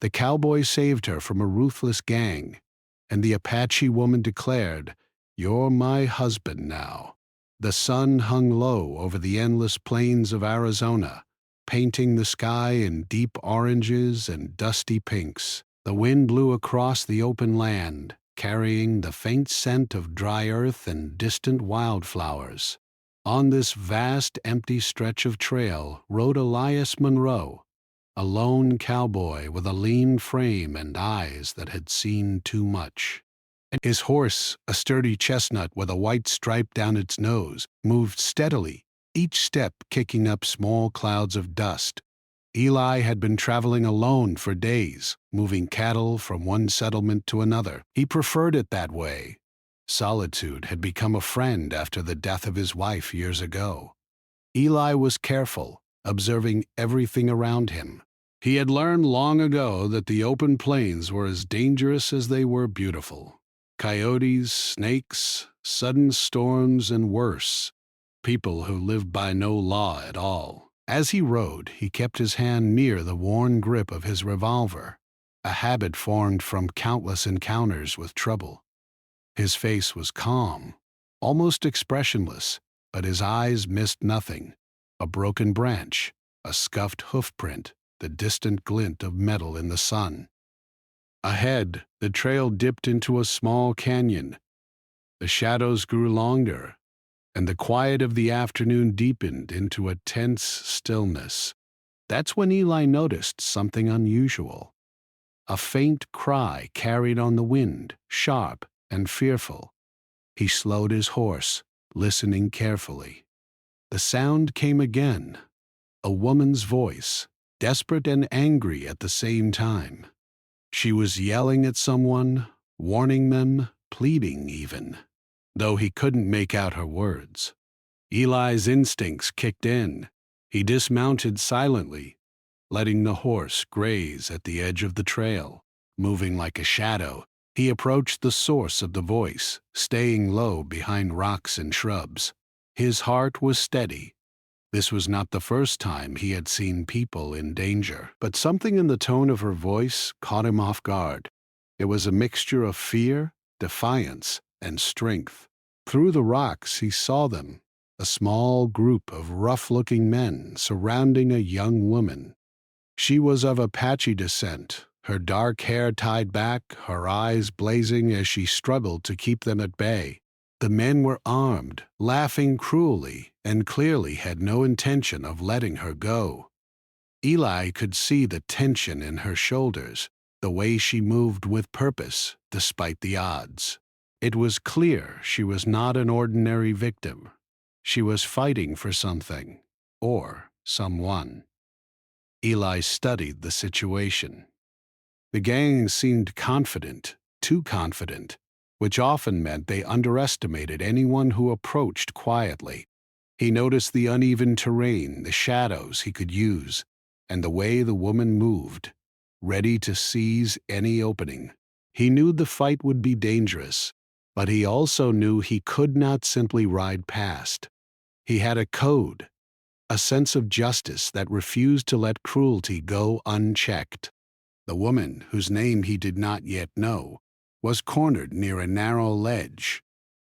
The cowboy saved her from a ruthless gang, and the Apache woman declared, "You're my husband now." The sun hung low over the endless plains of Arizona, painting the sky in deep oranges and dusty pinks. The wind blew across the open land, carrying the faint scent of dry earth and distant wildflowers. On this vast, empty stretch of trail rode Elias Monroe, a lone cowboy with a lean frame and eyes that had seen too much. His horse, a sturdy chestnut with a white stripe down its nose, moved steadily, each step kicking up small clouds of dust. Eli had been traveling alone for days, moving cattle from one settlement to another. He preferred it that way. Solitude had become a friend after the death of his wife years ago. Eli was careful, observing everything around him. He had learned long ago that the open plains were as dangerous as they were beautiful. Coyotes, snakes, sudden storms, and worse, people who lived by no law at all. As he rode, he kept his hand near the worn grip of his revolver, a habit formed from countless encounters with trouble. His face was calm, almost expressionless, but his eyes missed nothing: a broken branch, a scuffed hoofprint, the distant glint of metal in the sun. Ahead, the trail dipped into a small canyon. The shadows grew longer, and the quiet of the afternoon deepened into a tense stillness. That's when Eli noticed something unusual. A faint cry carried on the wind, sharp and fearful. He slowed his horse, listening carefully. The sound came again, a woman's voice, desperate and angry at the same time. She was yelling at someone, warning them, pleading even, though he couldn't make out her words. Eli's instincts kicked in. He dismounted silently, letting the horse graze at the edge of the trail. Moving like a shadow, he approached the source of the voice, staying low behind rocks and shrubs. His heart was steady. This was not the first time he had seen people in danger, but something in the tone of her voice caught him off guard. It was a mixture of fear, defiance, and strength. Through the rocks he saw them, a small group of rough-looking men surrounding a young woman. She was of Apache descent, her dark hair tied back, her eyes blazing as she struggled to keep them at bay. The men were armed, laughing cruelly, and clearly had no intention of letting her go. Eli could see the tension in her shoulders, the way she moved with purpose, despite the odds. It was clear she was not an ordinary victim. She was fighting for something, or someone. Eli studied the situation. The gang seemed confident, too confident, which often meant they underestimated anyone who approached quietly. He noticed the uneven terrain, the shadows he could use, and the way the woman moved, ready to seize any opening. He knew the fight would be dangerous, but he also knew he could not simply ride past. He had a code, a sense of justice that refused to let cruelty go unchecked. The woman, whose name he did not yet know, was cornered near a narrow ledge.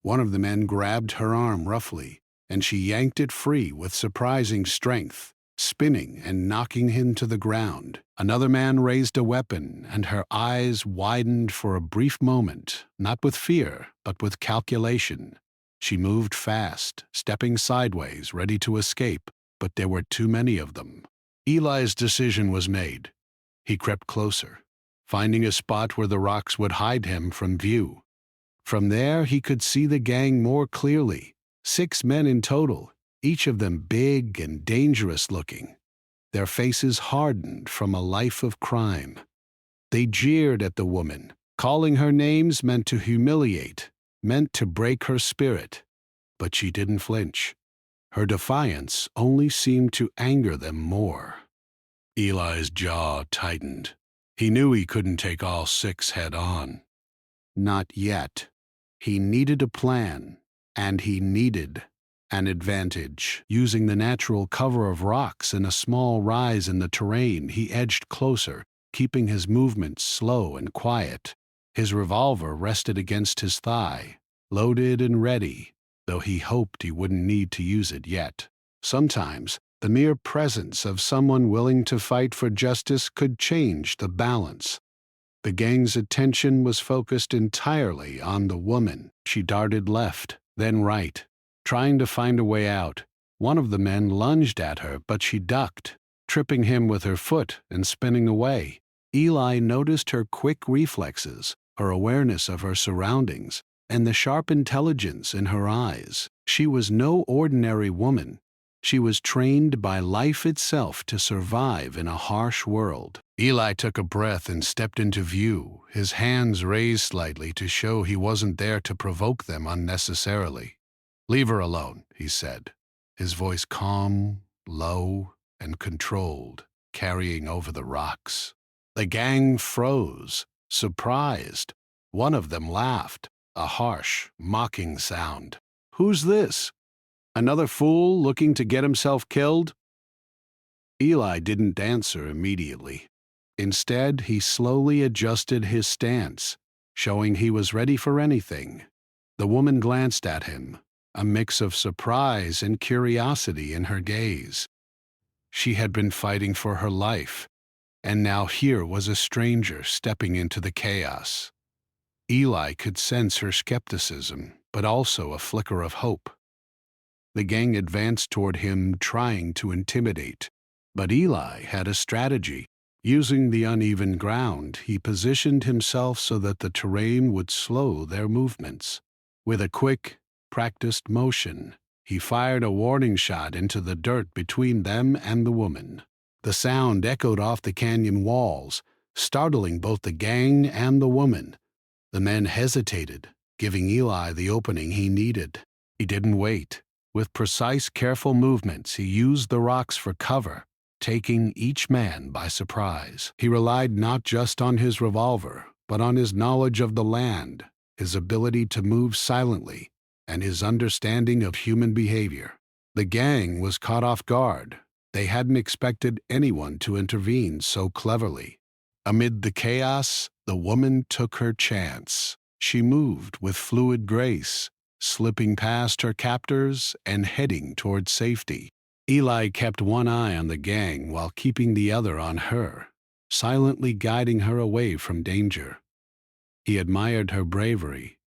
One of the men grabbed her arm roughly, and she yanked it free with surprising strength, spinning and knocking him to the ground. Another man raised a weapon, and her eyes widened for a brief moment, not with fear, but with calculation. She moved fast, stepping sideways, ready to escape, but there were too many of them. Eli's decision was made. He crept closer, finding a spot where the rocks would hide him from view. From there, he could see the gang more clearly. 6 men in total, each of them big and dangerous looking, their faces hardened from a life of crime. They jeered at the woman, calling her names meant to humiliate, meant to break her spirit. But she didn't flinch. Her defiance only seemed to anger them more. Eli's jaw tightened. He knew he couldn't take all 6 head on. Not yet. He needed a plan, and he needed an advantage. Using the natural cover of rocks and a small rise in the terrain, he edged closer, keeping his movements slow and quiet. His revolver rested against his thigh, loaded and ready, though he hoped he wouldn't need to use it yet. Sometimes, the mere presence of someone willing to fight for justice could change the balance. The gang's attention was focused entirely on the woman. She darted left, then right, trying to find a way out. One of the men lunged at her, but she ducked, tripping him with her foot and spinning away. Eli noticed her quick reflexes, her awareness of her surroundings, and the sharp intelligence in her eyes. She was no ordinary woman. She was trained by life itself to survive in a harsh world. Eli took a breath and stepped into view, his hands raised slightly to show he wasn't there to provoke them unnecessarily. "Leave her alone," he said, his voice calm, low, and controlled, carrying over the rocks. The gang froze, surprised. One of them laughed, a harsh, mocking sound. "Who's this? Another fool looking to get himself killed?" Eli didn't answer immediately. Instead, he slowly adjusted his stance, showing he was ready for anything. The woman glanced at him, a mix of surprise and curiosity in her gaze. She had been fighting for her life, and now here was a stranger stepping into the chaos. Eli could sense her skepticism, but also a flicker of hope. The gang advanced toward him, trying to intimidate. But Eli had a strategy. Using the uneven ground, he positioned himself so that the terrain would slow their movements. With a quick, practiced motion, he fired a warning shot into the dirt between them and the woman. The sound echoed off the canyon walls, startling both the gang and the woman. The men hesitated, giving Eli the opening he needed. He didn't wait. With precise, careful movements, he used the rocks for cover, taking each man by surprise. He relied not just on his revolver, but on his knowledge of the land, his ability to move silently, and his understanding of human behavior. The gang was caught off guard. They hadn't expected anyone to intervene so cleverly. Amid the chaos, the woman took her chance. She moved with fluid grace, slipping past her captors and heading toward safety. Eli kept one eye on the gang while keeping the other on her, silently guiding her away from danger. He admired her bravery,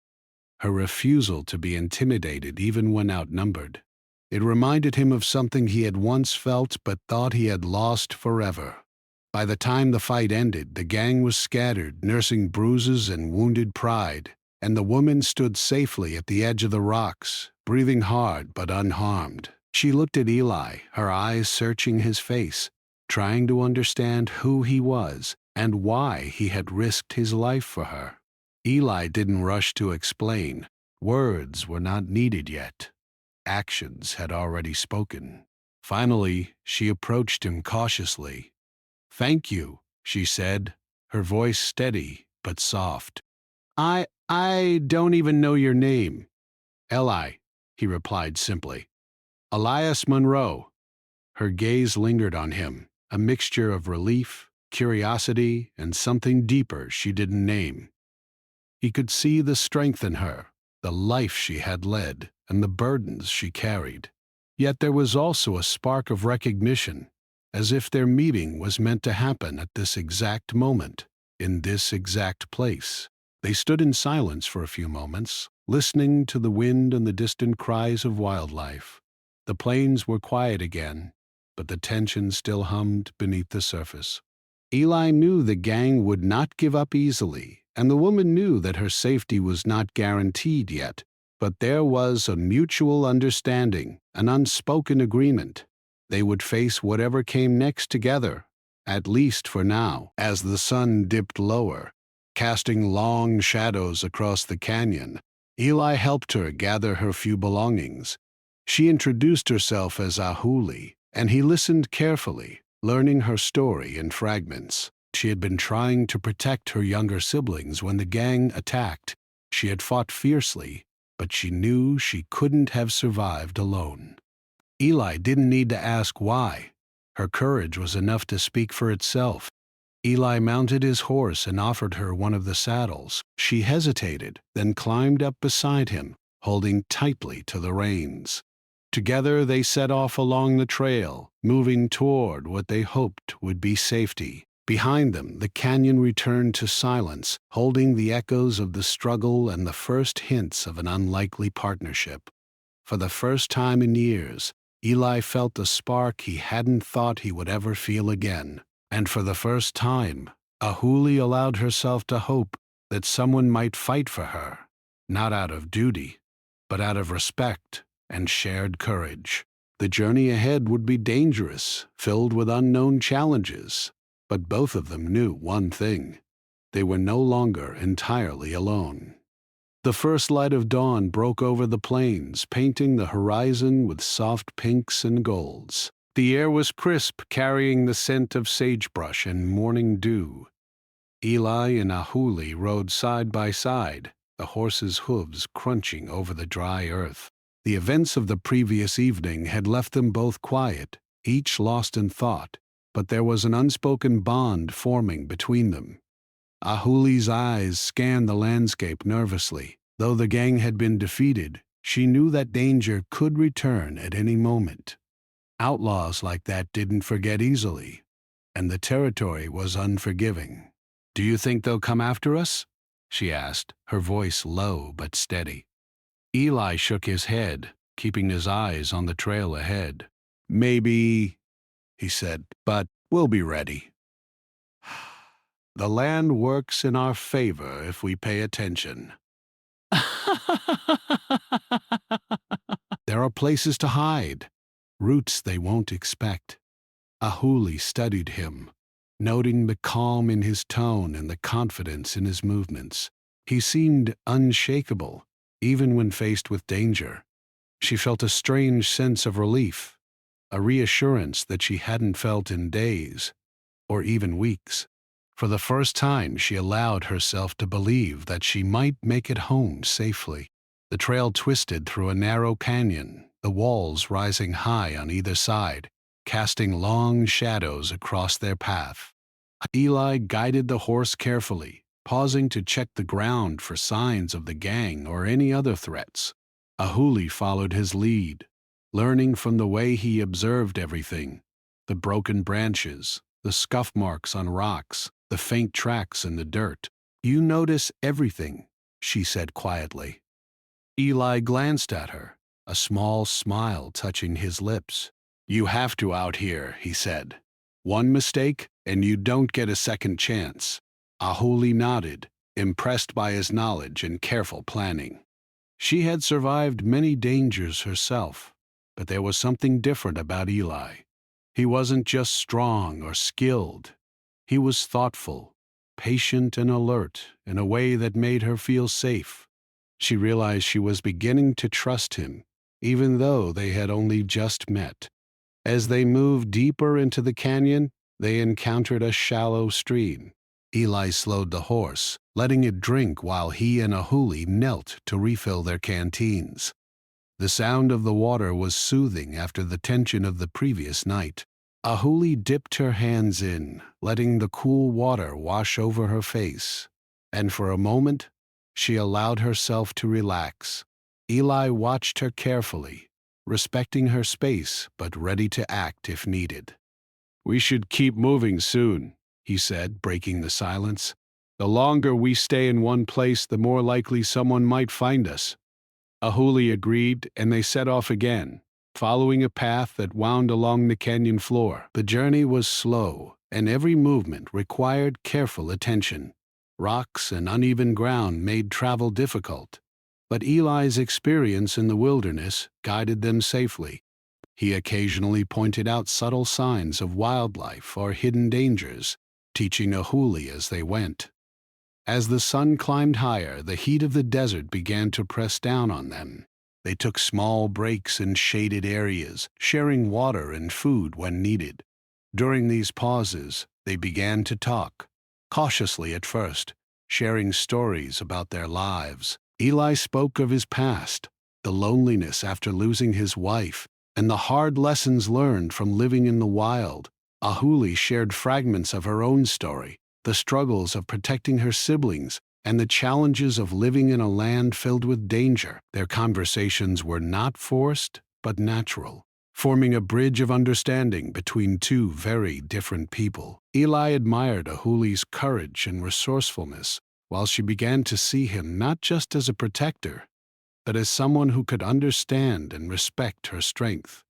her refusal to be intimidated even when outnumbered. It reminded him of something he had once felt but thought he had lost forever. By the time the fight ended, the gang was scattered, nursing bruises and wounded pride, and the woman stood safely at the edge of the rocks, breathing hard but unharmed. She looked at Eli, her eyes searching his face, trying to understand who he was and why he had risked his life for her. Eli didn't rush to explain. Words were not needed yet. Actions had already spoken. Finally, she approached him cautiously. "Thank you," she said, her voice steady but soft. I don't even know your name." "Eli," he replied simply. "Elias Monroe." Her gaze lingered on him, a mixture of relief, curiosity, and something deeper she didn't name. He could see the strength in her, the life she had led, and the burdens she carried. Yet there was also a spark of recognition, as if their meeting was meant to happen at this exact moment, in this exact place. They stood in silence for a few moments, listening to the wind and the distant cries of wildlife. The plains were quiet again, but the tension still hummed beneath the surface. Eli knew the gang would not give up easily, and the woman knew that her safety was not guaranteed yet, but there was a mutual understanding, an unspoken agreement. They would face whatever came next together, at least for now. As the sun dipped lower, casting long shadows across the canyon, Eli helped her gather her few belongings. She introduced herself as Ahuli, and he listened carefully, learning her story in fragments. She had been trying to protect her younger siblings when the gang attacked. She had fought fiercely, but she knew she couldn't have survived alone. Eli didn't need to ask why. Her courage was enough to speak for itself. Eli mounted his horse and offered her one of the saddles. She hesitated, then climbed up beside him, holding tightly to the reins. Together they set off along the trail, moving toward what they hoped would be safety. Behind them, the canyon returned to silence, holding the echoes of the struggle and the first hints of an unlikely partnership. For the first time in years, Eli felt a spark he hadn't thought he would ever feel again. And for the first time, Ahuli allowed herself to hope that someone might fight for her, not out of duty, but out of respect and shared courage. The journey ahead would be dangerous, filled with unknown challenges, but both of them knew one thing: they were no longer entirely alone. The first light of dawn broke over the plains, painting the horizon with soft pinks and golds. The air was crisp, carrying the scent of sagebrush and morning dew. Eli and Ahuli rode side by side, the horses' hooves crunching over the dry earth. The events of the previous evening had left them both quiet, each lost in thought, but there was an unspoken bond forming between them. Ahuli's eyes scanned the landscape nervously. Though the gang had been defeated, she knew that danger could return at any moment. Outlaws like that didn't forget easily, and the territory was unforgiving. "Do you think they'll come after us?" she asked, her voice low but steady. Eli shook his head, keeping his eyes on the trail ahead. "Maybe," he said, "but we'll be ready. The land works in our favor if we pay attention." "There are places to hide, routes they won't expect." Ahuli studied him, noting the calm in his tone and the confidence in his movements. He seemed unshakable, even when faced with danger. She felt a strange sense of relief, a reassurance that she hadn't felt in days, or even weeks. For the first time, she allowed herself to believe that she might make it home safely. The trail twisted through a narrow canyon, the walls rising high on either side, casting long shadows across their path. Eli guided the horse carefully, pausing to check the ground for signs of the gang or any other threats. Ahuli followed his lead, learning from the way he observed everything: the broken branches, the scuff marks on rocks, the faint tracks in the dirt. "You notice everything," she said quietly. Eli glanced at her, a small smile touching his lips. "You have to out here," he said. "One mistake, and you don't get a second chance." Ahuli nodded, impressed by his knowledge and careful planning. She had survived many dangers herself, but there was something different about Eli. He wasn't just strong or skilled. He was thoughtful, patient and alert in a way that made her feel safe. She realized she was beginning to trust him, even though they had only just met. As they moved deeper into the canyon, they encountered a shallow stream. Eli slowed the horse, letting it drink while he and Ahuli knelt to refill their canteens. The sound of the water was soothing after the tension of the previous night. Ahuli dipped her hands in, letting the cool water wash over her face, and for a moment, she allowed herself to relax. Eli watched her carefully, respecting her space but ready to act if needed. "We should keep moving soon," he said, breaking the silence. "The longer we stay in one place, the more likely someone might find us." Ahuli agreed, and they set off again, following a path that wound along the canyon floor. The journey was slow, and every movement required careful attention. Rocks and uneven ground made travel difficult, but Eli's experience in the wilderness guided them safely. He occasionally pointed out subtle signs of wildlife or hidden dangers, teaching Ahuli as they went. As the sun climbed higher, the heat of the desert began to press down on them. They took small breaks in shaded areas, sharing water and food when needed. During these pauses, they began to talk, cautiously at first, sharing stories about their lives. Eli spoke of his past, the loneliness after losing his wife, and the hard lessons learned from living in the wild. Ahuli shared fragments of her own story, the struggles of protecting her siblings, and the challenges of living in a land filled with danger. Their conversations were not forced, but natural, forming a bridge of understanding between two very different people. Eli admired Ahuli's courage and resourcefulness, while she began to see him not just as a protector, but as someone who could understand and respect her strength.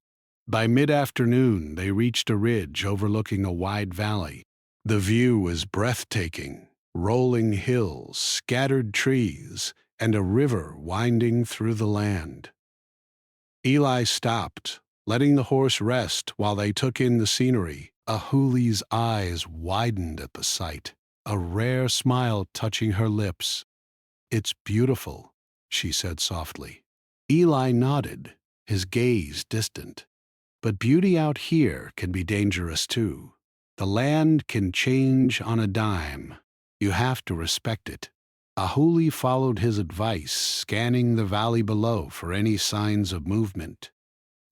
By mid-afternoon, they reached a ridge overlooking a wide valley. The view was breathtaking: rolling hills, scattered trees, and a river winding through the land. Eli stopped, letting the horse rest while they took in the scenery. Ahuli's eyes widened at the sight, a rare smile touching her lips. "It's beautiful," she said softly. Eli nodded, his gaze distant. "But beauty out here can be dangerous too. The land can change on a dime. You have to respect it." Ahuli followed his advice, scanning the valley below for any signs of movement.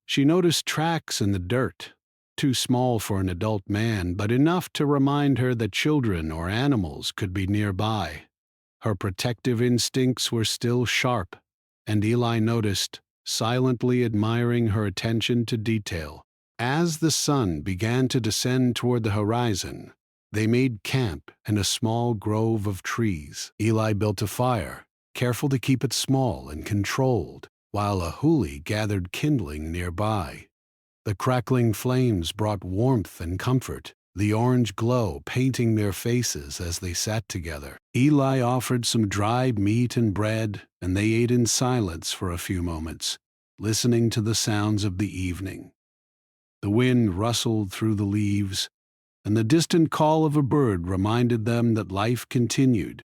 She noticed tracks in the dirt, too small for an adult man, but enough to remind her that children or animals could be nearby. Her protective instincts were still sharp, and Eli noticed, silently admiring her attention to detail. As the sun began to descend toward the horizon, they made camp in a small grove of trees. Eli built a fire, careful to keep it small and controlled, while Ahuli gathered kindling nearby. The crackling flames brought warmth and comfort, the orange glow painting their faces as they sat together. Eli offered some dried meat and bread, and they ate in silence for a few moments, listening to the sounds of the evening. The wind rustled through the leaves, and the distant call of a bird reminded them that life continued,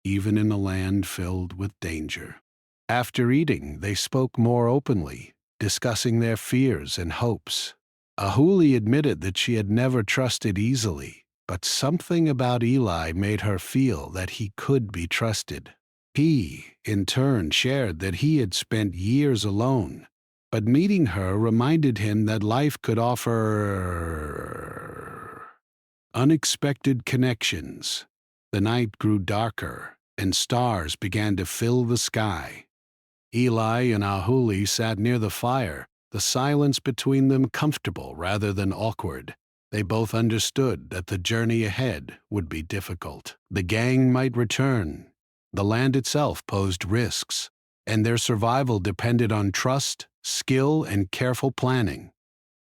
even in a land filled with danger. After eating, they spoke more openly, discussing their fears and hopes. Ahuli admitted that she had never trusted easily, but something about Eli made her feel that he could be trusted. He, in turn, shared that he had spent years alone, but meeting her reminded him that life could offer unexpected connections. The night grew darker, and stars began to fill the sky. Eli and Ahuli sat near the fire, the silence between them comfortable rather than awkward. They both understood that the journey ahead would be difficult. The gang might return. The land itself posed risks, and their survival depended on trust, skill, and careful planning.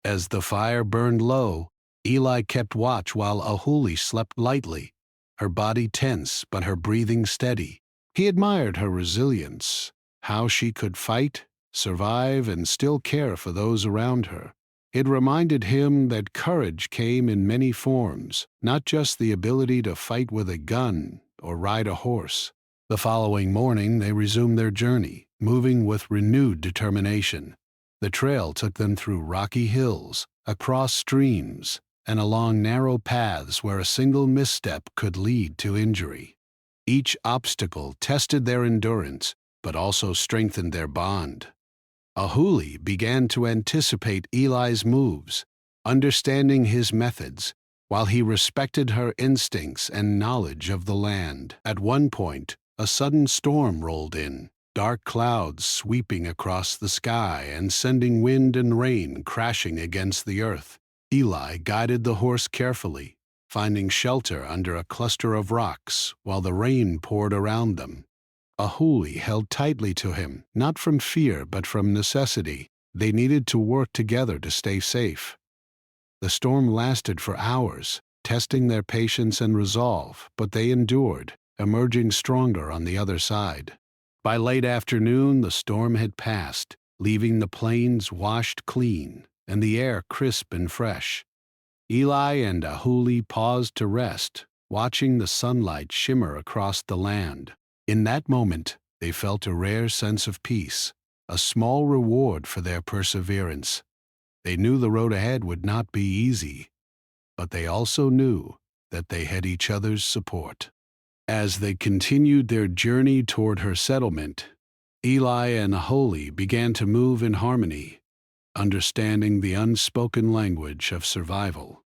As the fire burned low, Eli kept watch while Ahuli slept lightly, her body tense but her breathing steady. He admired her resilience, how she could fight, survive, and still care for those around her. It reminded him that courage came in many forms, not just the ability to fight with a gun or ride a horse. The following morning, they resumed their journey, moving with renewed determination. The trail took them through rocky hills, across streams, and along narrow paths where a single misstep could lead to injury. Each obstacle tested their endurance, but also strengthened their bond. Ahuli began to anticipate Eli's moves, understanding his methods, while he respected her instincts and knowledge of the land. At one point, a sudden storm rolled in, dark clouds sweeping across the sky and sending wind and rain crashing against the earth. Eli guided the horse carefully, finding shelter under a cluster of rocks while the rain poured around them. Ahuli held tightly to him, not from fear but from necessity. They needed to work together to stay safe. The storm lasted for hours, testing their patience and resolve, but they endured, emerging stronger on the other side. By late afternoon, the storm had passed, leaving the plains washed clean and the air crisp and fresh. Eli and Ahuli paused to rest, watching the sunlight shimmer across the land. In that moment, they felt a rare sense of peace, a small reward for their perseverance. They knew the road ahead would not be easy, but they also knew that they had each other's support. As they continued their journey toward her settlement, Eli and Ahuli began to move in harmony, understanding the unspoken language of survival.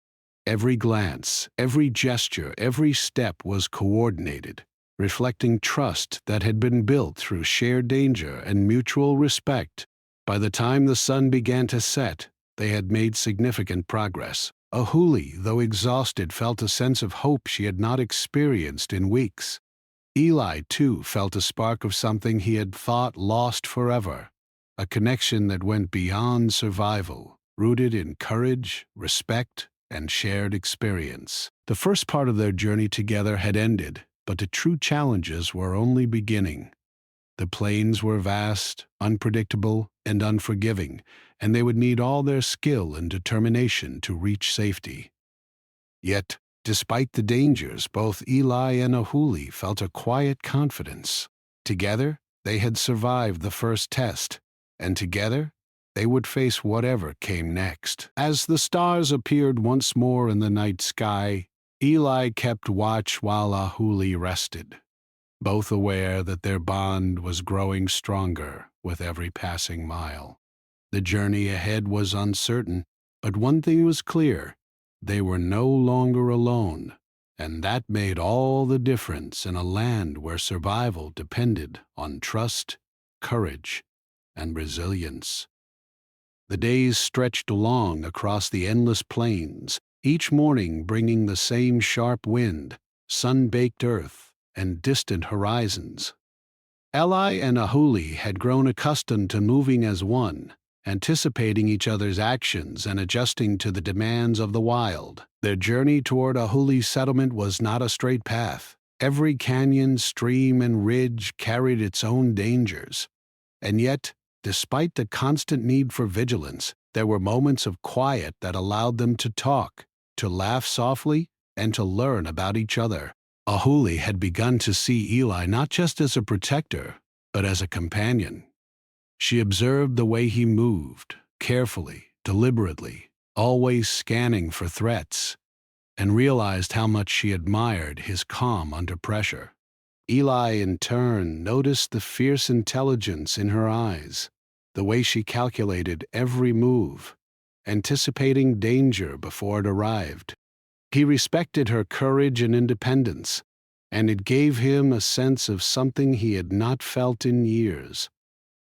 Every glance, every gesture, every step was coordinated, reflecting trust that had been built through shared danger and mutual respect. By the time the sun began to set, they had made significant progress. Ahuli, though exhausted, felt a sense of hope she had not experienced in weeks. Eli, too, felt a spark of something he had thought lost forever, a connection that went beyond survival, rooted in courage, respect, and shared experience. The first part of their journey together had ended, but the true challenges were only beginning. The plains were vast, unpredictable, and unforgiving, and they would need all their skill and determination to reach safety. Yet, despite the dangers, both Eli and Ahuli felt a quiet confidence. Together, they had survived the first test, and together, they would face whatever came next. As the stars appeared once more in the night sky, Eli kept watch while Ahuli rested, both aware that their bond was growing stronger with every passing mile. The journey ahead was uncertain, but one thing was clear: they were no longer alone, and that made all the difference in a land where survival depended on trust, courage, and resilience. The days stretched long across the endless plains, each morning bringing the same sharp wind, sun-baked earth, and distant horizons. Eli and Ahuli had grown accustomed to moving as one, anticipating each other's actions and adjusting to the demands of the wild. Their journey toward Ahuli's settlement was not a straight path. Every canyon, stream, and ridge carried its own dangers. And yet, despite the constant need for vigilance, there were moments of quiet that allowed them to talk, to laugh softly, and to learn about each other. Ahuli had begun to see Eli not just as a protector, but as a companion. She observed the way he moved, carefully, deliberately, always scanning for threats, and realized how much she admired his calm under pressure. Eli, in turn, noticed the fierce intelligence in her eyes, the way she calculated every move, anticipating danger before it arrived. He respected her courage and independence, and it gave him a sense of something he had not felt in years: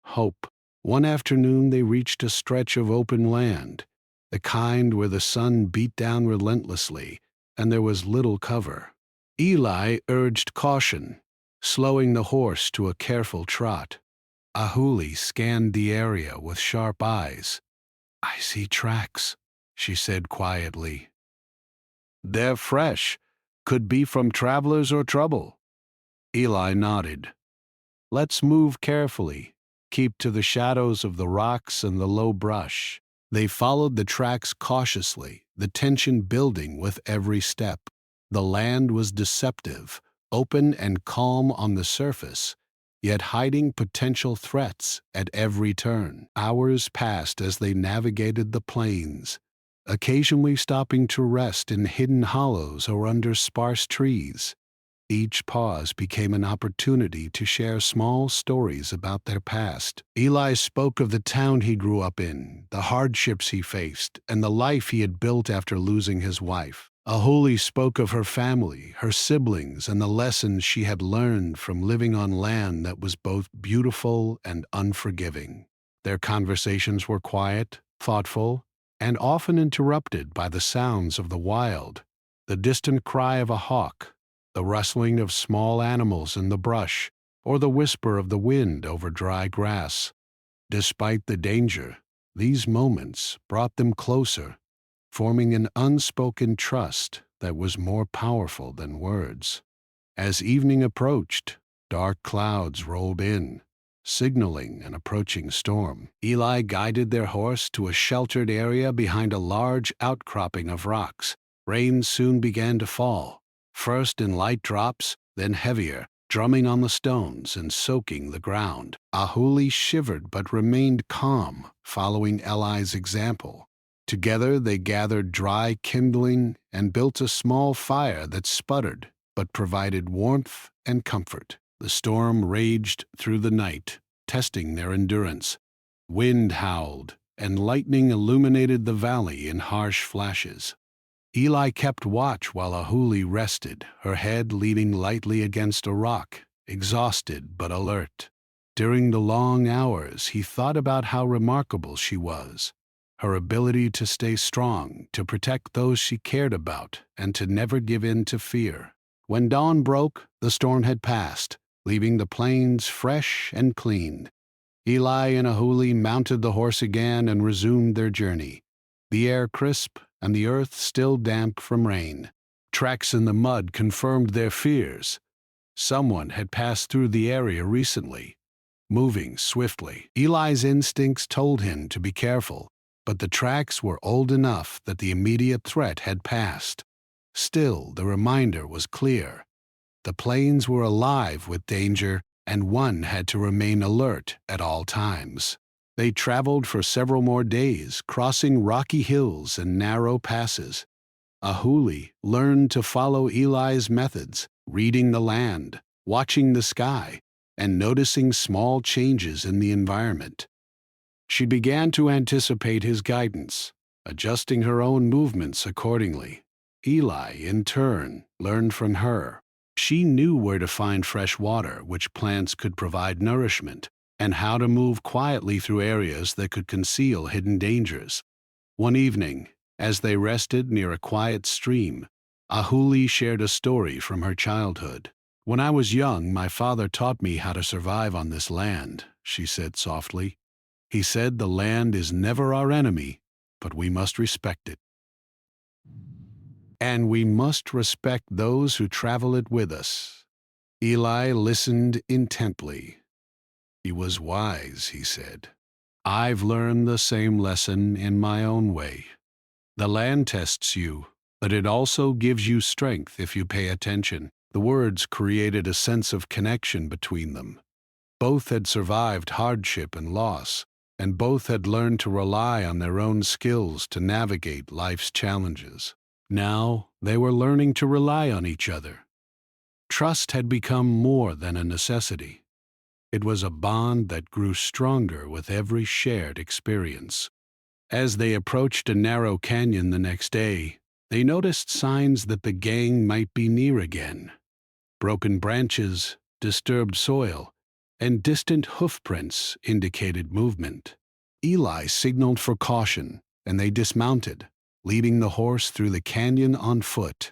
hope. One afternoon they reached a stretch of open land, the kind where the sun beat down relentlessly and there was little cover. Eli urged caution, slowing the horse to a careful trot. Ahuli scanned the area with sharp eyes. "I see tracks," she said quietly. "They're fresh. Could be from travelers or trouble." Eli nodded. "Let's move carefully. Keep to the shadows of the rocks and the low brush." They followed the tracks cautiously, the tension building with every step. The land was deceptive, open and calm on the surface, yet hiding potential threats at every turn. Hours passed as they navigated the plains, occasionally stopping to rest in hidden hollows or under sparse trees. Each pause became an opportunity to share small stories about their past. Eli spoke of the town he grew up in, the hardships he faced, and the life he had built after losing his wife. Ahuli spoke of her family, her siblings, and the lessons she had learned from living on land that was both beautiful and unforgiving. Their conversations were quiet, thoughtful, and often interrupted by the sounds of the wild, the distant cry of a hawk, the rustling of small animals in the brush, or the whisper of the wind over dry grass. Despite the danger, these moments brought them closer, forming an unspoken trust that was more powerful than words. As evening approached, dark clouds rolled in, signaling an approaching storm. Eli guided their horse to a sheltered area behind a large outcropping of rocks. Rain soon began to fall, first in light drops, then heavier, drumming on the stones and soaking the ground. Ahuli shivered but remained calm, following Eli's example. Together they gathered dry kindling and built a small fire that sputtered but provided warmth and comfort. The storm raged through the night, testing their endurance. Wind howled, and lightning illuminated the valley in harsh flashes. Eli kept watch while Ahuli rested, her head leaning lightly against a rock, exhausted but alert. During the long hours, he thought about how remarkable she was, her ability to stay strong, to protect those she cared about, and to never give in to fear. When dawn broke, the storm had passed, leaving the plains fresh and clean. Eli and Ahuli mounted the horse again and resumed their journey, the air crisp and the earth still damp from rain. Tracks in the mud confirmed their fears. Someone had passed through the area recently, moving swiftly. Eli's instincts told him to be careful, but the tracks were old enough that the immediate threat had passed. Still, the reminder was clear. The plains were alive with danger, and one had to remain alert at all times. They traveled for several more days, crossing rocky hills and narrow passes. Ahuli learned to follow Eli's methods, reading the land, watching the sky, and noticing small changes in the environment. She began to anticipate his guidance, adjusting her own movements accordingly. Eli, in turn, learned from her. She knew where to find fresh water, which plants could provide nourishment, and how to move quietly through areas that could conceal hidden dangers. One evening, as they rested near a quiet stream, Ahuli shared a story from her childhood. "When I was young, my father taught me how to survive on this land," she said softly. "He said the land is never our enemy, but we must respect it. And we must respect those who travel it with us." Eli listened intently. "He was wise," he said. "I've learned the same lesson in my own way. The land tests you, but it also gives you strength if you pay attention." The words created a sense of connection between them. Both had survived hardship and loss, and both had learned to rely on their own skills to navigate life's challenges. Now they were learning to rely on each other. Trust had become more than a necessity. It was a bond that grew stronger with every shared experience. As they approached a narrow canyon the next day, they noticed signs that the gang might be near again. Broken branches, disturbed soil, and distant hoofprints indicated movement. Eli signaled for caution, and they dismounted, leading the horse through the canyon on foot.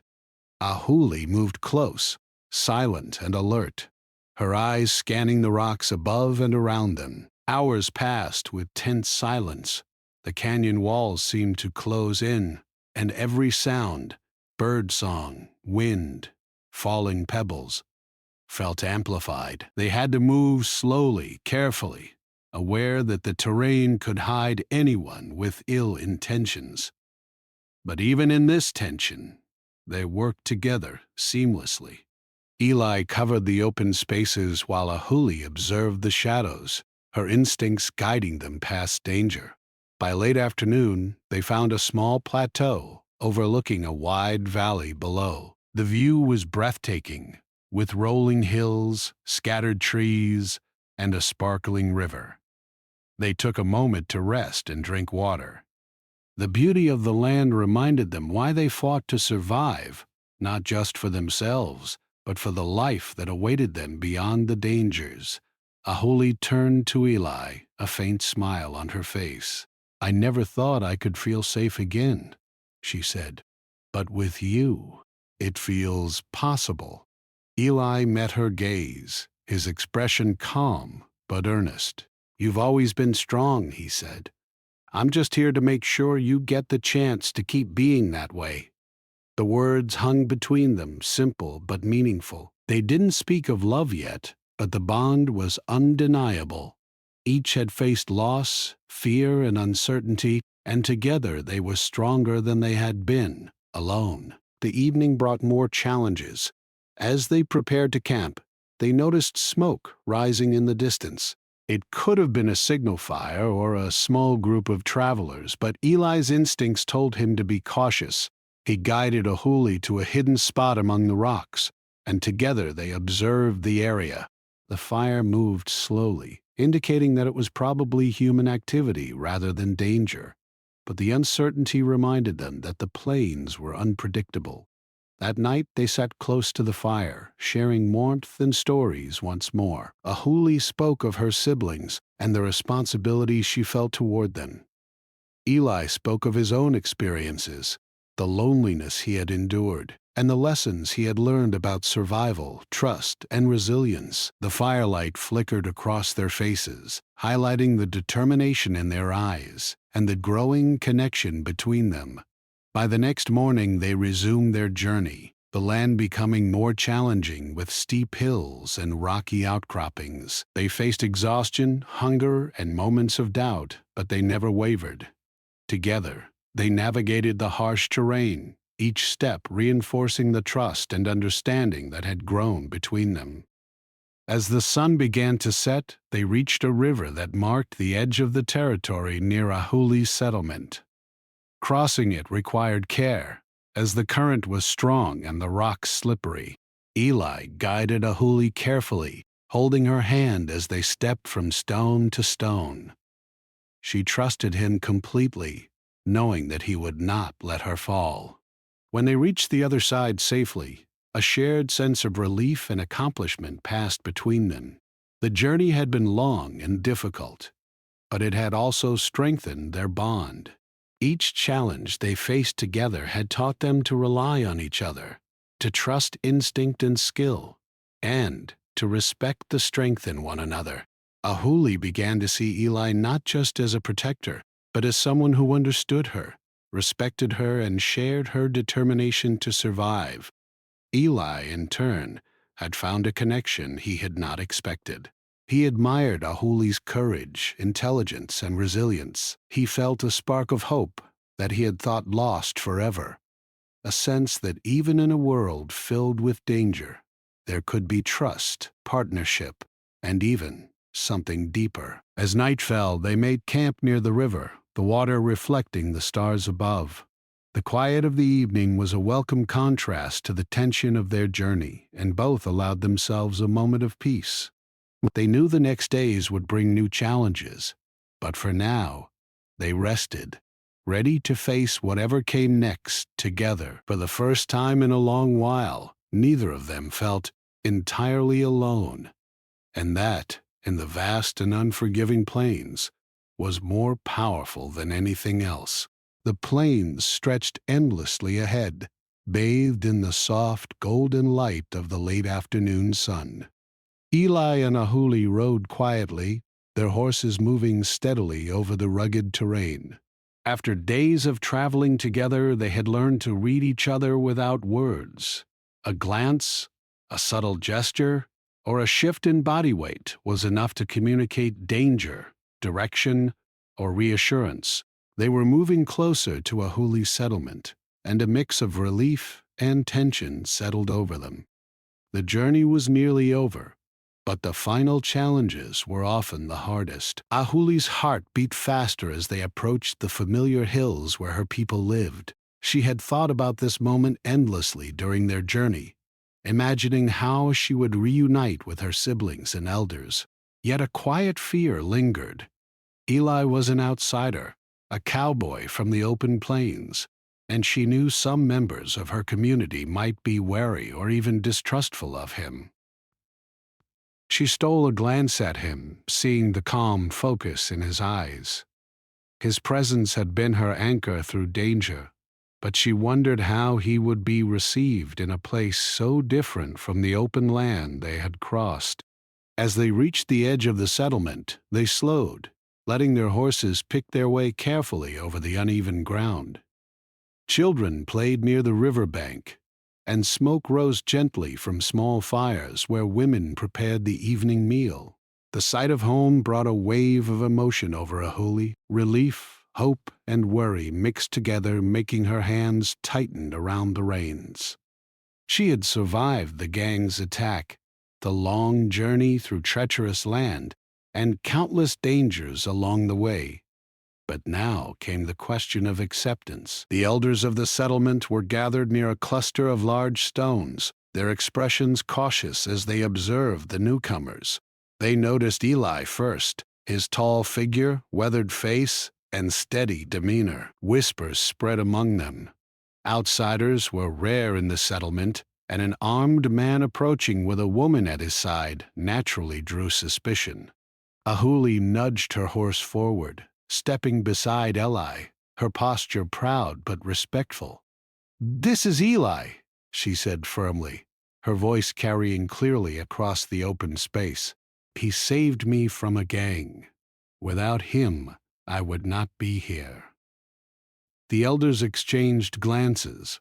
Ahuli moved close, silent and alert, her eyes scanning the rocks above and around them. Hours passed with tense silence. The canyon walls seemed to close in, and every sound, bird song, wind, falling pebbles, felt amplified. They had to move slowly, carefully, aware that the terrain could hide anyone with ill intentions. But even in this tension, they worked together seamlessly. Eli covered the open spaces while Ahuli observed the shadows, her instincts guiding them past danger. By late afternoon, they found a small plateau overlooking a wide valley below. The view was breathtaking, with rolling hills, scattered trees, and a sparkling river. They took a moment to rest and drink water. The beauty of the land reminded them why they fought to survive, not just for themselves, but for the life that awaited them beyond the dangers. Ahuli turned to Eli, a faint smile on her face. "I never thought I could feel safe again," she said. "But with you, it feels possible." Eli met her gaze, his expression calm but earnest. "You've always been strong," he said. "I'm just here to make sure you get the chance to keep being that way." The words hung between them, simple but meaningful. They didn't speak of love yet, but the bond was undeniable. Each had faced loss, fear, and uncertainty, and together they were stronger than they had been, alone. The evening brought more challenges. As they prepared to camp, they noticed smoke rising in the distance. It could have been a signal fire or a small group of travelers, but Eli's instincts told him to be cautious. He guided Ahuli to a hidden spot among the rocks, and together they observed the area. The fire moved slowly, indicating that it was probably human activity rather than danger. but the uncertainty reminded them that the plains were unpredictable. That night they sat close to the fire, sharing warmth and stories once more. Ahuli spoke of her siblings and the responsibility she felt toward them. Eli spoke of his own experiences, the loneliness he had endured, and the lessons he had learned about survival, trust, and resilience. The firelight flickered across their faces, highlighting the determination in their eyes and the growing connection between them. By the next morning they resumed their journey, the land becoming more challenging with steep hills and rocky outcroppings. They faced exhaustion, hunger, and moments of doubt, but they never wavered. Together, they navigated the harsh terrain, each step reinforcing the trust and understanding that had grown between them. As the sun began to set, they reached a river that marked the edge of the territory near Ahuli's settlement. Crossing it required care, as the current was strong and the rocks slippery. Eli guided Ahuli carefully, holding her hand as they stepped from stone to stone. She trusted him completely, knowing that he would not let her fall. When they reached the other side safely, a shared sense of relief and accomplishment passed between them. The journey had been long and difficult, but it had also strengthened their bond. Each challenge they faced together had taught them to rely on each other, to trust instinct and skill, and to respect the strength in one another. Ahuli began to see Eli not just as a protector, but as someone who understood her, respected her, and shared her determination to survive. Eli, in turn, had found a connection he had not expected. He admired Ahuli's courage, intelligence, and resilience. He felt a spark of hope that he had thought lost forever, a sense that even in a world filled with danger, there could be trust, partnership, and even something deeper. As night fell, they made camp near the river, the water reflecting the stars above. The quiet of the evening was a welcome contrast to the tension of their journey, and both allowed themselves a moment of peace. They knew the next days would bring new challenges, but for now, they rested, ready to face whatever came next together. For the first time in a long while, neither of them felt entirely alone, and that, in the vast and unforgiving plains, was more powerful than anything else. The plains stretched endlessly ahead, bathed in the soft, golden light of the late afternoon sun. Eli and Ahuli rode quietly, their horses moving steadily over the rugged terrain. After days of traveling together, they had learned to read each other without words. A glance, a subtle gesture, or a shift in body weight was enough to communicate danger, direction, or reassurance. They were moving closer to Ahuli's settlement, and a mix of relief and tension settled over them. The journey was nearly over, but the final challenges were often the hardest. Ahuli's heart beat faster as they approached the familiar hills where her people lived. She had thought about this moment endlessly during their journey, imagining how she would reunite with her siblings and elders. Yet a quiet fear lingered. Eli was an outsider, a cowboy from the open plains, and she knew some members of her community might be wary or even distrustful of him. She stole a glance at him, seeing the calm focus in his eyes. His presence had been her anchor through danger, but she wondered how he would be received in a place so different from the open land they had crossed. As they reached the edge of the settlement, they slowed, letting their horses pick their way carefully over the uneven ground. Children played near the riverbank, and smoke rose gently from small fires where women prepared the evening meal. The sight of home brought a wave of emotion over Ahuli. Relief, hope, and worry mixed together, making her hands tighten around the reins. She had survived the gang's attack, the long journey through treacherous land, and countless dangers along the way. But now came the question of acceptance. The elders of the settlement were gathered near a cluster of large stones, their expressions cautious as they observed the newcomers. They noticed Eli first, his tall figure, weathered face, and steady demeanor. Whispers spread among them. Outsiders were rare in the settlement, and an armed man approaching with a woman at his side naturally drew suspicion. Ahuli nudged her horse forward, stepping beside Eli, her posture proud but respectful. "This is Eli," she said firmly, her voice carrying clearly across the open space. "He saved me from a gang. Without him, I would not be here." The elders exchanged glances,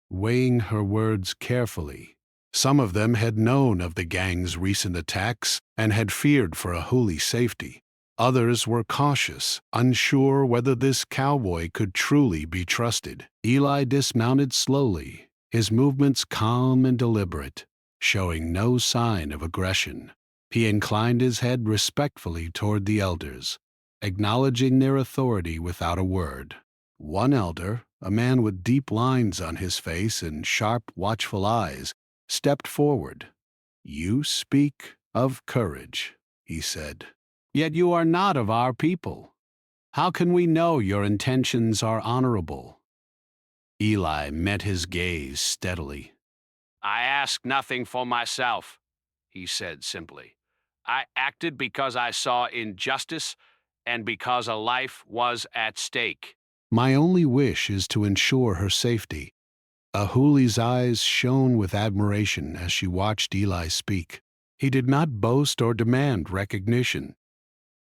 weighing her words carefully. Some of them had known of the gang's recent attacks and had feared for Ahuli's safety. Others were cautious, unsure whether this cowboy could truly be trusted. Eli dismounted slowly, his movements calm and deliberate, showing no sign of aggression. He inclined his head respectfully toward the elders, acknowledging their authority without a word. One elder, a man with deep lines on his face and sharp, watchful eyes, stepped forward. "You speak of courage," he said. "Yet you are not of our people. How can we know your intentions are honorable?" Eli met his gaze steadily. "I ask nothing for myself," he said simply. "I acted because I saw injustice and because a life was at stake. My only wish is to ensure her safety." Ahuli's eyes shone with admiration as she watched Eli speak. He did not boast or demand recognition.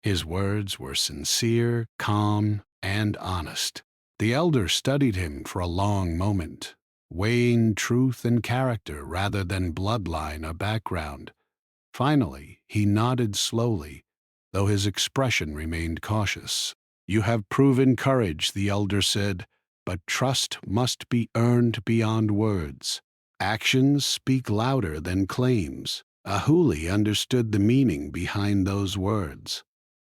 His words were sincere, calm, and honest. The elder studied him for a long moment, weighing truth and character rather than bloodline or background. Finally, he nodded slowly, though his expression remained cautious. "You have proven courage," the elder said, "but trust must be earned beyond words. Actions speak louder than claims." Ahuli understood the meaning behind those words.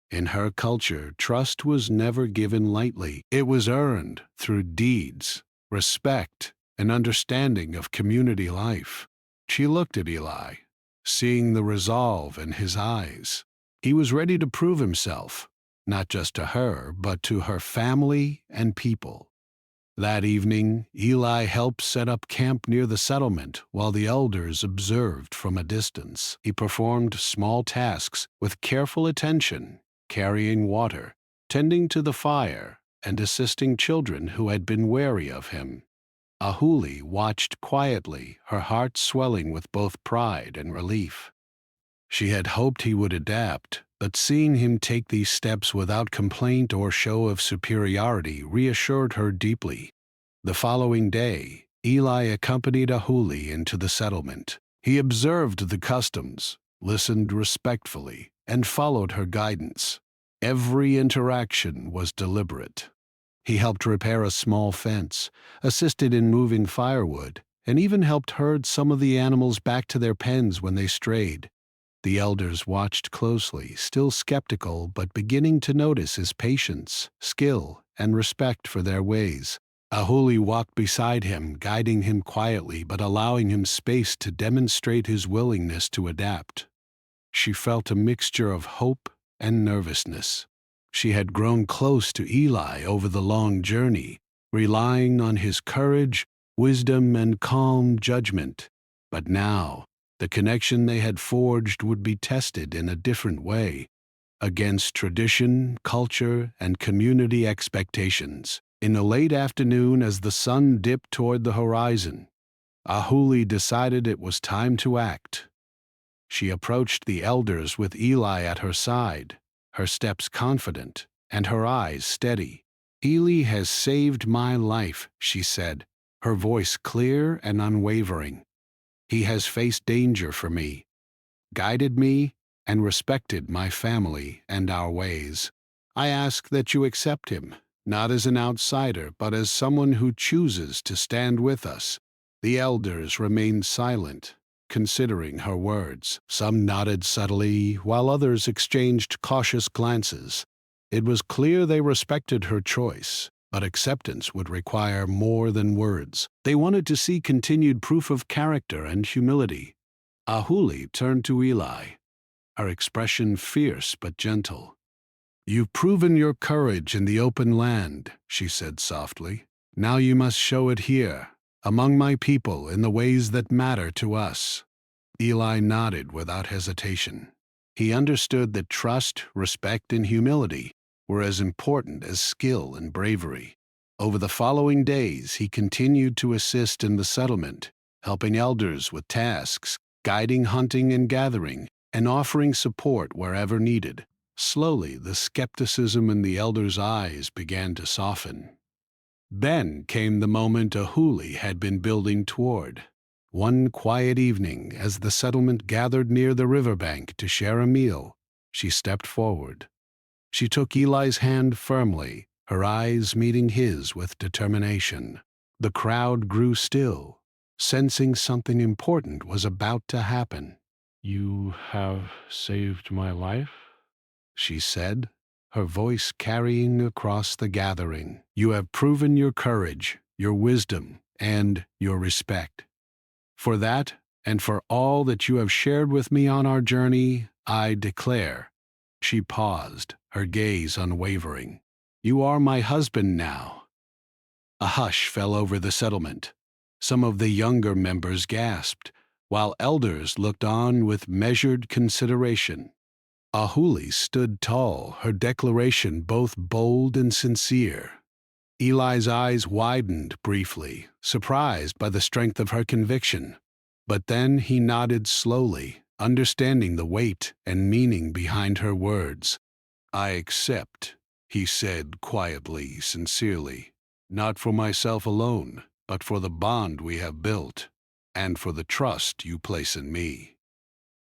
In her culture, trust was never given lightly. It was earned through deeds, respect, and understanding of community life. She looked at Eli, seeing the resolve in his eyes. He was ready to prove himself, not just to her, but to her family and people. That evening, Eli helped set up camp near the settlement while the elders observed from a distance. He performed small tasks with careful attention, carrying water, tending to the fire, and assisting children who had been wary of him. Ahuli watched quietly, her heart swelling with both pride and relief. She had hoped he would adapt, but seeing him take these steps without complaint or show of superiority reassured her deeply. The following day, Eli accompanied Ahuli into the settlement. He observed the customs, listened respectfully, and followed her guidance. Every interaction was deliberate. He helped repair a small fence, assisted in moving firewood, and even helped herd some of the animals back to their pens when they strayed. The elders watched closely, still skeptical but beginning to notice his patience, skill, and respect for their ways. Ahuli walked beside him, guiding him quietly but allowing him space to demonstrate his willingness to adapt. She felt a mixture of hope and nervousness. She had grown close to Eli over the long journey, relying on his courage, wisdom, and calm judgment. But now, the connection they had forged would be tested in a different way, against tradition, culture, and community expectations. In the late afternoon, as the sun dipped toward the horizon, Ahuli decided it was time to act. She approached the elders with Eli at her side, her steps confident and her eyes steady. "Eli has saved my life," she said, her voice clear and unwavering. "He has faced danger for me, guided me, and respected my family and our ways. I ask that you accept him, not as an outsider, but as someone who chooses to stand with us." The elders remained silent, considering her words. Some nodded subtly, while others exchanged cautious glances. It was clear they respected her choice, but acceptance would require more than words. They wanted to see continued proof of character and humility. Ahuli turned to Eli, her expression fierce but gentle. You've proven your courage in the open land, she said softly. Now you must show it here, among my people, in the ways that matter to us. Eli nodded without hesitation. He understood that trust, respect, and humility were as important as skill and bravery. Over the following days, he continued to assist in the settlement, helping elders with tasks, guiding hunting and gathering, and offering support wherever needed. Slowly, the skepticism in the elders' eyes began to soften. Then came the moment Ahuli had been building toward. One quiet evening, as the settlement gathered near the riverbank to share a meal, she stepped forward. She took Eli's hand firmly, her eyes meeting his with determination. The crowd grew still, sensing something important was about to happen. "You have saved my life," she said, her voice carrying across the gathering. "You have proven your courage, your wisdom, and your respect. For that, and for all that you have shared with me on our journey, I declare." She paused, her gaze unwavering. "You are my husband now." A hush fell over the settlement. Some of the younger members gasped, while elders looked on with measured consideration. Ahuli stood tall, her declaration both bold and sincere. Eli's eyes widened briefly, surprised by the strength of her conviction. But then he nodded slowly, understanding the weight and meaning behind her words. "I accept," he said quietly, sincerely, "not for myself alone, but for the bond we have built, and for the trust you place in me."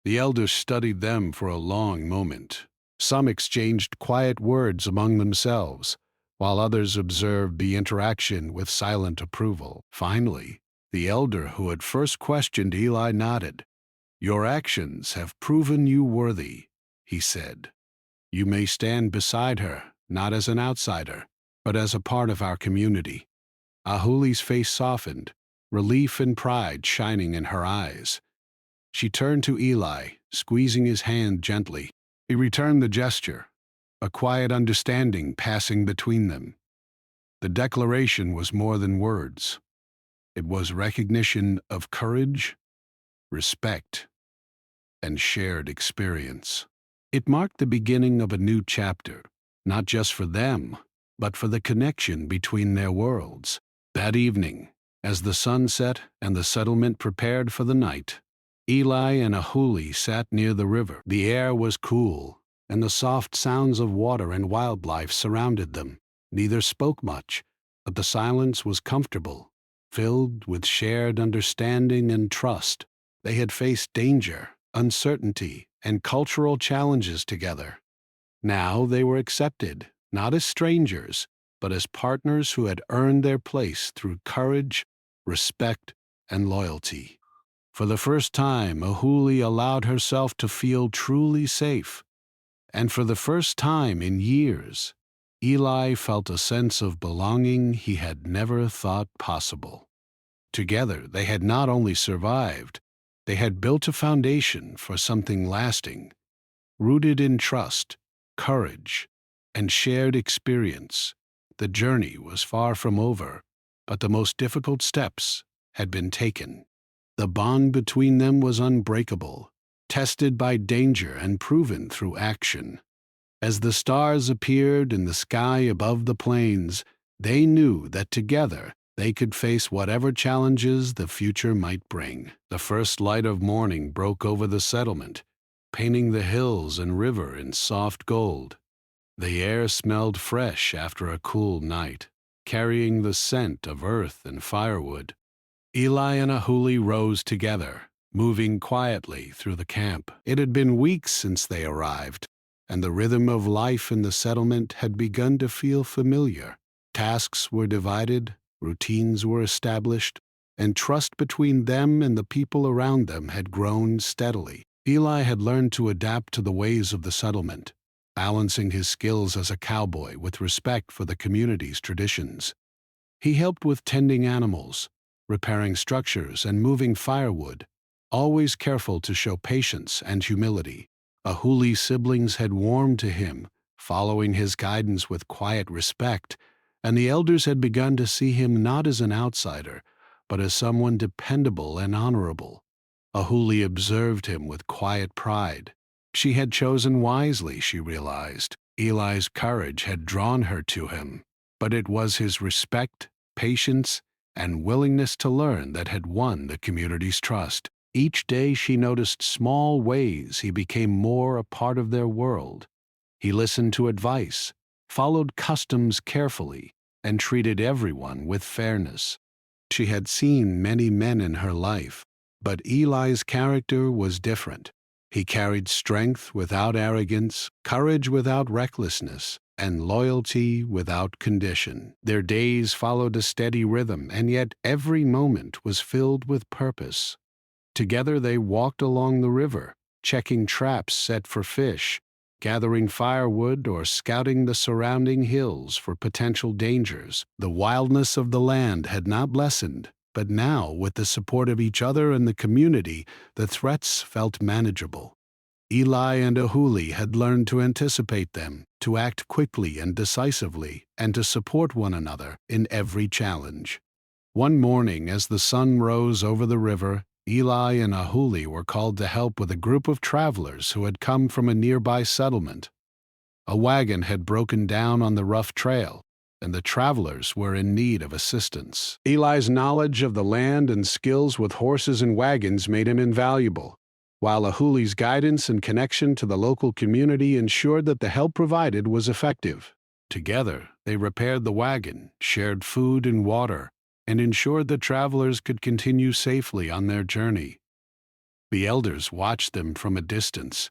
The elders studied them for a long moment. Some exchanged quiet words among themselves, while others observed the interaction with silent approval. Finally, the elder who had first questioned Eli nodded. "Your actions have proven you worthy," he said. "You may stand beside her, not as an outsider, but as a part of our community." Ahuli's face softened, relief and pride shining in her eyes. She turned to Eli, squeezing his hand gently. He returned the gesture, a quiet understanding passing between them. The declaration was more than words. It was recognition of courage, respect, and shared experience. It marked the beginning of a new chapter, not just for them, but for the connection between their worlds. That evening, as the sun set and the settlement prepared for the night, Eli and Ahuli sat near the river. The air was cool, and the soft sounds of water and wildlife surrounded them. Neither spoke much, but the silence was comfortable, filled with shared understanding and trust. They had faced danger, uncertainty, and cultural challenges together. Now they were accepted, not as strangers, but as partners who had earned their place through courage, respect, and loyalty. For the first time, Ahuli allowed herself to feel truly safe. And for the first time in years, Eli felt a sense of belonging he had never thought possible. Together, they had not only survived, they had built a foundation for something lasting, rooted in trust, courage, and shared experience. The journey was far from over, but the most difficult steps had been taken. The bond between them was unbreakable, tested by danger and proven through action. As the stars appeared in the sky above the plains, they knew that together they could face whatever challenges the future might bring. The first light of morning broke over the settlement, painting the hills and river in soft gold. The air smelled fresh after a cool night, carrying the scent of earth and firewood. Eli and Ahuli rose together, moving quietly through the camp. It had been weeks since they arrived, and the rhythm of life in the settlement had begun to feel familiar. Tasks were divided, routines were established, and trust between them and the people around them had grown steadily. Eli had learned to adapt to the ways of the settlement, balancing his skills as a cowboy with respect for the community's traditions. He helped with tending animals, repairing structures, and moving firewood, always careful to show patience and humility. Ahuli's siblings had warmed to him, following his guidance with quiet respect, and the elders had begun to see him not as an outsider, but as someone dependable and honorable. Ahuli observed him with quiet pride. She had chosen wisely, she realized. Eli's courage had drawn her to him, but it was his respect, patience, and willingness to learn that had won the community's trust. Each day she noticed small ways he became more a part of their world. He listened to advice, followed customs carefully, and treated everyone with fairness. She had seen many men in her life, but Eli's character was different. He carried strength without arrogance, courage without recklessness, and loyalty without condition. Their days followed a steady rhythm, and yet every moment was filled with purpose. Together they walked along the river, checking traps set for fish, gathering firewood, or scouting the surrounding hills for potential dangers. The wildness of the land had not lessened, but now, with the support of each other and the community, the threats felt manageable. Eli and Ahuli had learned to anticipate them, to act quickly and decisively, and to support one another in every challenge. One morning, as the sun rose over the river, Eli and Ahuli were called to help with a group of travelers who had come from a nearby settlement. A wagon had broken down on the rough trail, and the travelers were in need of assistance. Eli's knowledge of the land and skills with horses and wagons made him invaluable, while Ahuli's guidance and connection to the local community ensured that the help provided was effective. Together, they repaired the wagon, shared food and water, and ensured that travelers could continue safely on their journey. The elders watched them from a distance,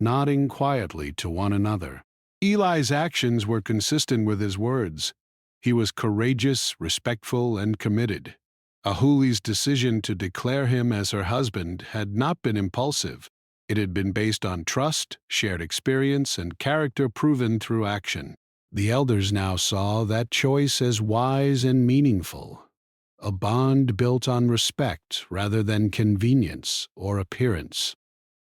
nodding quietly to one another. Eli's actions were consistent with his words. He was courageous, respectful, and committed. Ahuli's decision to declare him as her husband had not been impulsive. It had been based on trust, shared experience, and character proven through action. The elders now saw that choice as wise and meaningful, a bond built on respect rather than convenience or appearance.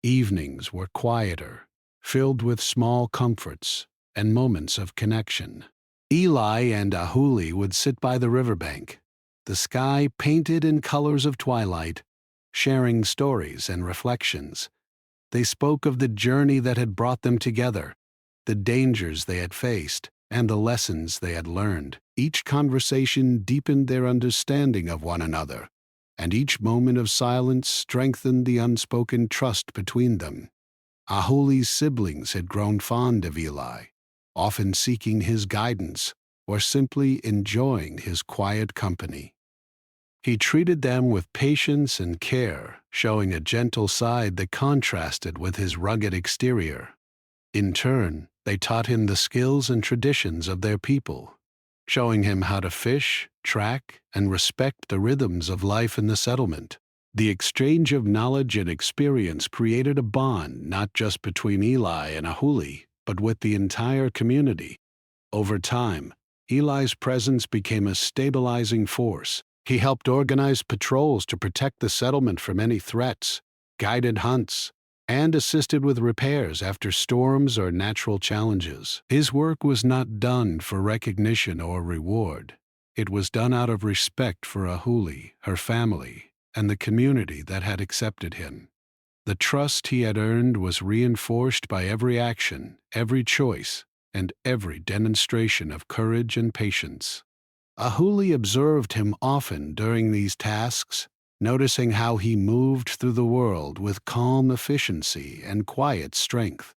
Evenings were quieter, filled with small comforts and moments of connection. Eli and Ahuli would sit by the riverbank, the sky painted in colors of twilight, sharing stories and reflections. They spoke of the journey that had brought them together, the dangers they had faced, and the lessons they had learned. Each conversation deepened their understanding of one another, and each moment of silence strengthened the unspoken trust between them. Ahuli's siblings had grown fond of Eli, often seeking his guidance or simply enjoying his quiet company. He treated them with patience and care, showing a gentle side that contrasted with his rugged exterior. In turn, they taught him the skills and traditions of their people, showing him how to fish, track, and respect the rhythms of life in the settlement. The exchange of knowledge and experience created a bond not just between Eli and Ahuli, but with the entire community. Over time, Eli's presence became a stabilizing force. He helped organize patrols to protect the settlement from any threats, guided hunts, and assisted with repairs after storms or natural challenges. His work was not done for recognition or reward. It was done out of respect for Ahuli, her family, and the community that had accepted him. The trust he had earned was reinforced by every action, every choice, and every demonstration of courage and patience. Ahuli observed him often during these tasks, noticing how he moved through the world with calm efficiency and quiet strength.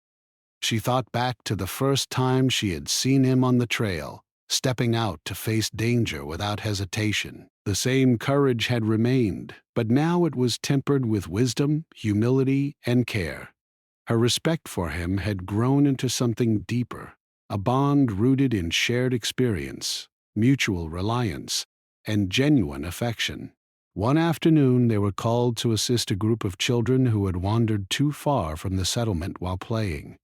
She thought back to the first time she had seen him on the trail, stepping out to face danger without hesitation. The same courage had remained, but now it was tempered with wisdom, humility, and care. Her respect for him had grown into something deeper, a bond rooted in shared experience, mutual reliance, and genuine affection. One afternoon, they were called to assist a group of children who had wandered too far from the settlement while playing.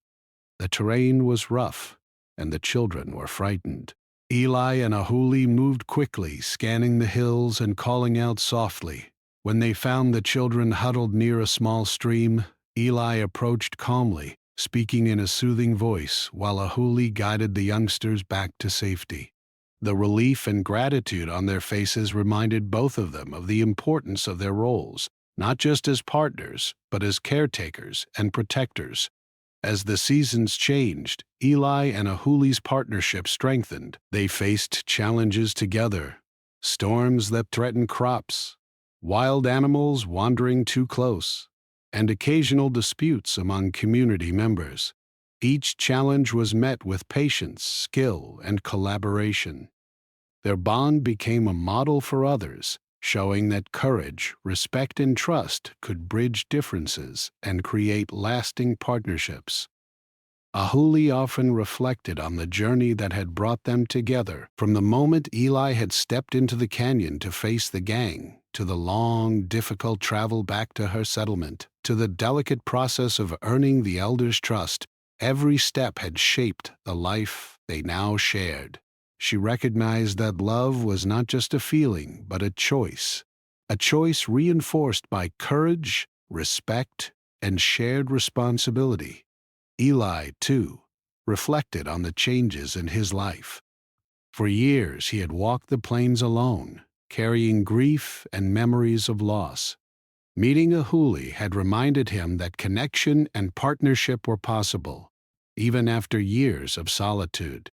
The terrain was rough, and the children were frightened. Eli and Ahuli moved quickly, scanning the hills and calling out softly. When they found the children huddled near a small stream, Eli approached calmly. speaking in a soothing voice while Ahuli guided the youngsters back to safety. The relief and gratitude on their faces reminded both of them of the importance of their roles, not just as partners, but as caretakers and protectors. As the seasons changed, Eli and Ahuli's partnership strengthened. They faced challenges together, storms that threatened crops, wild animals wandering too close, and occasional disputes among community members. Each challenge was met with patience, skill, and collaboration. Their bond became a model for others, showing that courage, respect, and trust could bridge differences and create lasting partnerships. Ahuli often reflected on the journey that had brought them together, from the moment Eli had stepped into the canyon to face the gang, to the long, difficult travel back to her settlement, to the delicate process of earning the elders' trust. Every step had shaped the life they now shared. She recognized that love was not just a feeling, but a choice reinforced by courage, respect, and shared responsibility. Eli, too, reflected on the changes in his life. For years he had walked the plains alone, carrying grief and memories of loss. Meeting Ahuli had reminded him that connection and partnership were possible, even after years of solitude.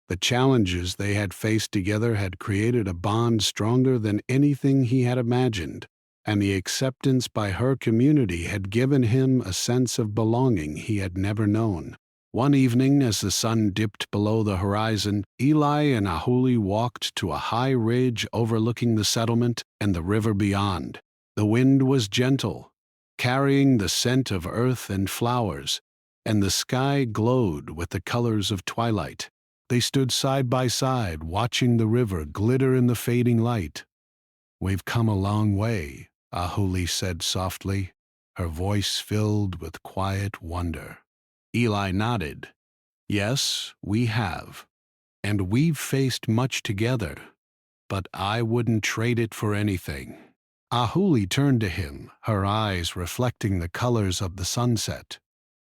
The challenges they had faced together had created a bond stronger than anything he had imagined, and the acceptance by her community had given him a sense of belonging he had never known. One evening, as the sun dipped below the horizon, Eli and Ahuli walked to a high ridge overlooking the settlement and the river beyond. The wind was gentle, carrying the scent of earth and flowers, and the sky glowed with the colors of twilight. They stood side by side, watching the river glitter in the fading light. "We've come a long way," Ahuli said softly, her voice filled with quiet wonder. Eli nodded. "Yes, we have. And we've faced much together, but I wouldn't trade it for anything." Ahuli turned to him, her eyes reflecting the colors of the sunset.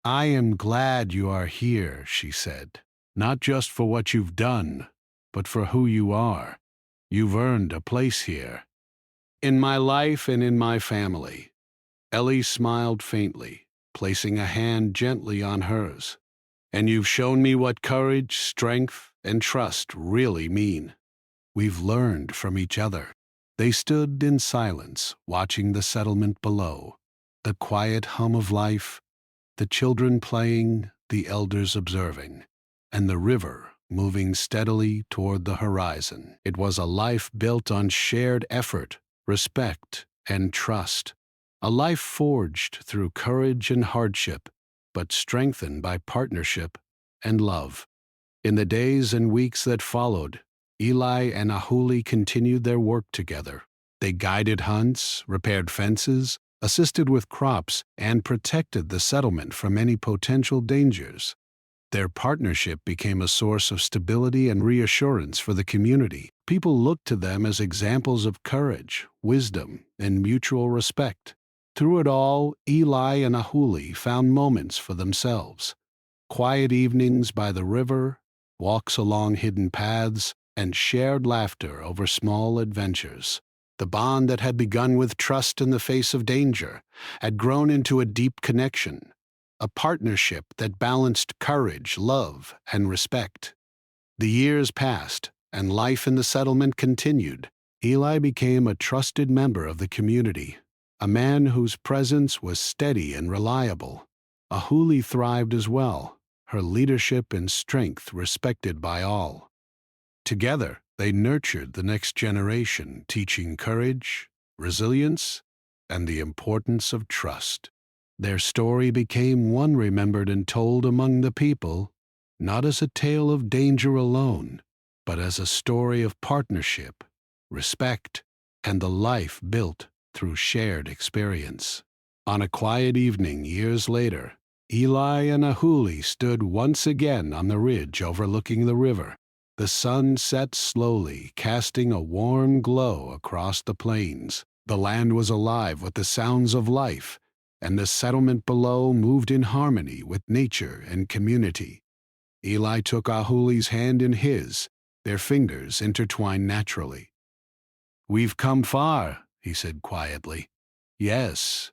"I am glad you are here," she said. "Not just for what you've done, but for who you are. You've earned a place here. In my life and in my family." Ellie smiled faintly, placing a hand gently on hers. "And you've shown me what courage, strength, and trust really mean. We've learned from each other." They stood in silence, watching the settlement below. The quiet hum of life, the children playing, the elders observing, and the river moving steadily toward the horizon. It was a life built on shared effort, respect, and trust. A life forged through courage and hardship, but strengthened by partnership and love. In the days and weeks that followed, Eli and Ahuli continued their work together. They guided hunts, repaired fences, assisted with crops, and protected the settlement from any potential dangers. Their partnership became a source of stability and reassurance for the community. People looked to them as examples of courage, wisdom, and mutual respect. Through it all, Eli and Ahuli found moments for themselves. Quiet evenings by the river, walks along hidden paths, and shared laughter over small adventures. The bond that had begun with trust in the face of danger had grown into a deep connection, a partnership that balanced courage, love, and respect. The years passed, and life in the settlement continued. Eli became a trusted member of the community, a man whose presence was steady and reliable. Ahuli thrived as well, her leadership and strength respected by all. Together, they nurtured the next generation, teaching courage, resilience, and the importance of trust. Their story became one remembered and told among the people, not as a tale of danger alone, but as a story of partnership, respect, and the life built through shared experience. On a quiet evening years later, Eli and Ahuli stood once again on the ridge overlooking the river. The sun set slowly, casting a warm glow across the plains. The land was alive with the sounds of life, and the settlement below moved in harmony with nature and community. Eli took Ahuli's hand in his, their fingers intertwined naturally. "We've come far," he said quietly. "Yes,"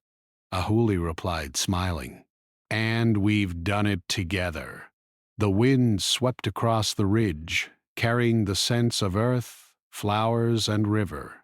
Ahuli replied, smiling. "And we've done it together." The wind swept across the ridge, carrying the scents of earth, flowers, and river.